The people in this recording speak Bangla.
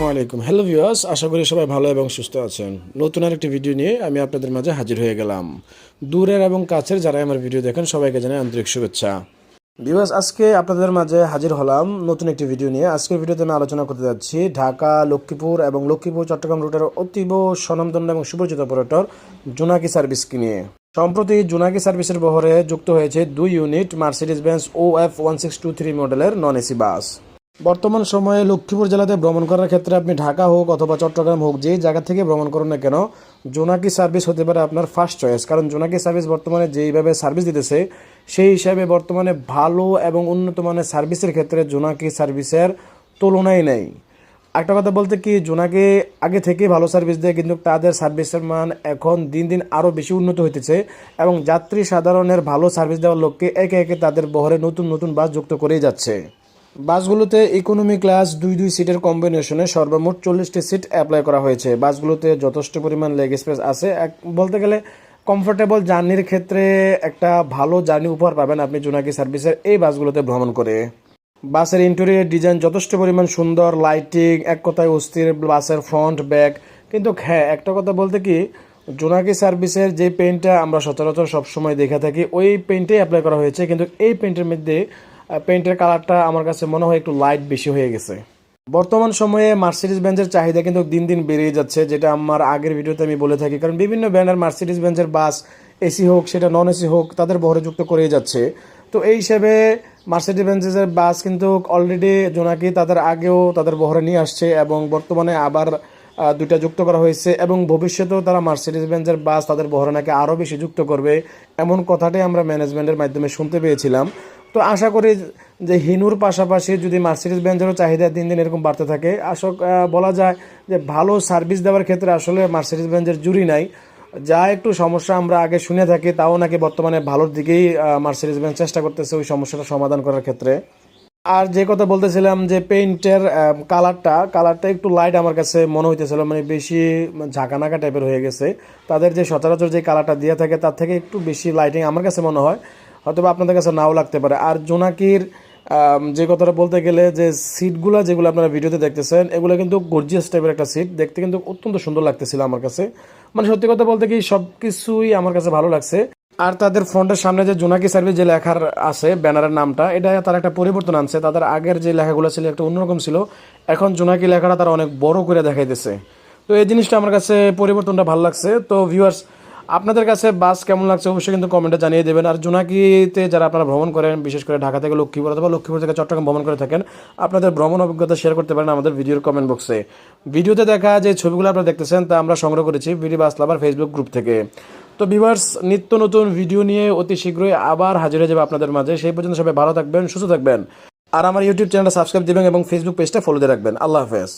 আসসালামু আলাইকুম। হ্যালো ভিউয়ার্স, আশা করি সবাই ভালো এবং সুস্থ আছেন। নতুন আরেকটি ভিডিও নিয়ে আমি আপনাদের মাঝে হাজির হয়ে গেলাম। দূরের এবং কাছের যারা আমার ভিডিও দেখেন সবাইকে জানাই আন্তরিক শুভেচ্ছা। ভিউয়ার্স, আজকে আপনাদের মাঝে হাজির হলাম নতুন একটি ভিডিও নিয়ে। আজকের ভিডিওতে আমি আলোচনা করতে যাচ্ছি ঢাকা লক্ষ্মীপুর এবং লক্ষ্মীপুর চট্টগ্রাম রুটের অতীব স্বনামধন্য এবং সুপরিচিত অপারেটর জোনাকি সার্ভিসকে নিয়ে। সম্প্রতি জোনাকি সার্ভিসের বহরে যুক্ত হয়েছে 2 ইউনিট মার্সিডিজ বেঞ্জ OF1623 মডেলের নন এসি বাস। বর্তমান সময়ে লক্ষ্মীপুর জেলাতে ভ্রমণ করার ক্ষেত্রে আপনি ঢাকা হোক অথবা চট্টগ্রাম হোক, যেই জায়গা থেকে ভ্রমণ করুন না কেন, জোনাকি সার্ভিস হতে পারে আপনার ফার্স্ট চয়েস। কারণ জোনাকি সার্ভিস বর্তমানে যেইভাবে সার্ভিস দিতেছে সেই হিসাবে বর্তমানে ভালো এবং উন্নত মানের সার্ভিসের ক্ষেত্রে জোনাকি সার্ভিসের তুলনাই নেই। একটা কথা বলতে কি, জোনাকি আগে থেকেই ভালো সার্ভিস দেয়, কিন্তু তাদের সার্ভিসের মান এখন দিন দিন আরও বেশি উন্নত হইতেছে এবং যাত্রী সাধারণের ভালো সার্ভিস দেওয়ার লক্ষ্যে একে একে তাদের বহরে নতুন নতুন বাস যুক্ত করেই যাচ্ছে। বাসগুলোতে ইকোনমি ক্লাস 2 সিটের কম্বিনেশনে সর্বমোট 40টি সিট অ্যাপ্লাই করা হয়েছে। বাসগুলোতে যথেষ্ট পরিমাণ লেগ স্পেস আছে। বলতে গেলে কমফোর্টেবল জার্নির ক্ষেত্রে একটা ভালো জার্নি উপহার পাবেন আপনি জোনাকি সার্ভিসের এই বাসগুলোতে ভ্রমণ করে। বাসের ইন্টেরিয়র ডিজাইন যথেষ্ট পরিমাণ সুন্দর, লাইটিং এক কথায় অস্থির, বাসের ফ্রন্ট ব্যাক। কিন্তু হ্যাঁ, একটা কথা বলতে কি, জোনাকি সার্ভিসের যে পেইন্টটা আমরা সচরাচর সবসময় দেখে থাকি ওই পেইন্টেই অ্যাপ্লাই করা হয়েছে, কিন্তু এই পেইন্টের মধ্যে পেইন্টের কালারটা আমার কাছে মনে হয় একটু লাইট বেশি হয়ে গেছে। বর্তমান সময়ে মার্সিডিজ বেঞ্জের চাহিদা কিন্তু দিন দিন বেড়েই যাচ্ছে, যেটা আমার আগের ভিডিওতে আমি বলে থাকি। কারণ বিভিন্ন ব্র্যান্ডের মার্সিডিজ বেঞ্জের বাস, এসি হোক সেটা নন এসি হোক, তাদের বহরে যুক্ত করেই যাচ্ছে। তো এই হিসেবে মার্সিডিজ বেঞ্জের বাস কিন্তু অলরেডি জোনাকি তাদের আগেও তাদের বহরে নিয়ে আসছে এবং বর্তমানে আবার 2টা যুক্ত করা হয়েছে এবং ভবিষ্যতেও তারা মার্সিডিজ বেঞ্জের বাস তাদের বহরে নাকি আরও বেশি যুক্ত করবে, এমন কথাটাই আমরা ম্যানেজমেন্টের মাধ্যমে শুনতে পেয়েছিলাম। তো আশা করি যে হিনুর পাশাপাশি যদি মার্সিডিজ বেঞ্জেরও চাহিদা দিন দিন এরকম বাড়তে থাকে, বলা যায় যে ভালো সার্ভিস দেওয়ার ক্ষেত্রে আসলে মার্সিডিজ বেঞ্জের জুড়ি নাই। যা একটু সমস্যা আমরা আগে শুনে থাকি, তাও নাকি বর্তমানে ভালোর দিকেই মার্সিডিজ বেঞ্জ চেষ্টা করতেছে ওই সমস্যাটা সমাধান করার ক্ষেত্রে। আর যে কথা বলতেছিলাম যে পেইন্টের কালারটা একটু লাইট আমার কাছে মনে হইতেছিল, মানে বেশি ঝাঁকানাকা টাইপের হয়ে গেছে। তাদের যে সচরাচর যে কালারটা দিয়ে থাকে তার থেকে একটু বেশি লাইটিং আমার কাছে মনে হয়, হয়তো আপনাদের কাছে নাও লাগতে পারে। আর জোনাকির যে কথাটা বলতে গেলে যে সিটগুলো যেগুলো আপনারা ভিডিওতে দেখতেছেন এগুলো কিন্তু গর্জিয়াস টাইপের একটা সিট, দেখতে কিন্তু অত্যন্ত সুন্দর লাগতেছিল আমার কাছে। মানে সত্যি কথা বলতে কি সব কিছুই আমার কাছে ভালো লাগছে। আর তাদের ফ্রন্টের সামনে যে জোনাকি সার্ভিস যে লেখার আছে ব্যানারের নামটা, এটা তার একটা পরিবর্তন আনছে। তাদের আগের যে লেখাগুলো ছিল একটা অন্যরকম ছিল, এখন জোনাকি লেখাটা তারা অনেক বড় করে দেখাইতেছে। তো এই জিনিসটা আমার কাছে পরিবর্তনটা ভালো লাগছে। তো ভিউয়ার্স, আপনাদের কাছে বাস কেমন লাগছে অবশ্যই কিন্তু কমেন্টে জানিয়ে দেবেন। আর জোনাকিতে যারা আপনারা ভ্রমণ করেন, বিশেষ করে ঢাকা থেকে লক্ষ্মীপুর অথবা লক্ষ্মীপুর থেকে চট্টগ্রাম ভ্রমণ করে থাকেন, আপনাদের ভ্রমণ অভিজ্ঞতা শেয়ার করতে পারেন আমাদের ভিডিওর কমেন্ট বক্সে। ভিডিওতে দেখা যে ছবিগুলো আপনারা দেখতেছেন তা আমরা সংগ্রহ করেছি ভিডিও বাস লাভার ফেসবুক গ্রুপ থেকে। তো ভিউয়ার্স, নিত্য নতুন ভিডিও নিয়ে অতি শীঘ্রই আবার হাজির হয়ে যাবে আপনাদের মাঝে। সেই পর্যন্ত সবাই ভালো থাকবেন, সুস্থ থাকবেন। আর আমার ইউটিউব চ্যানেলটা সাবস্ক্রাইব দিবেন এবং ফেসবুক পেজটা ফলো দিয়ে রাখবেন। আল্লাহ হাফেজ।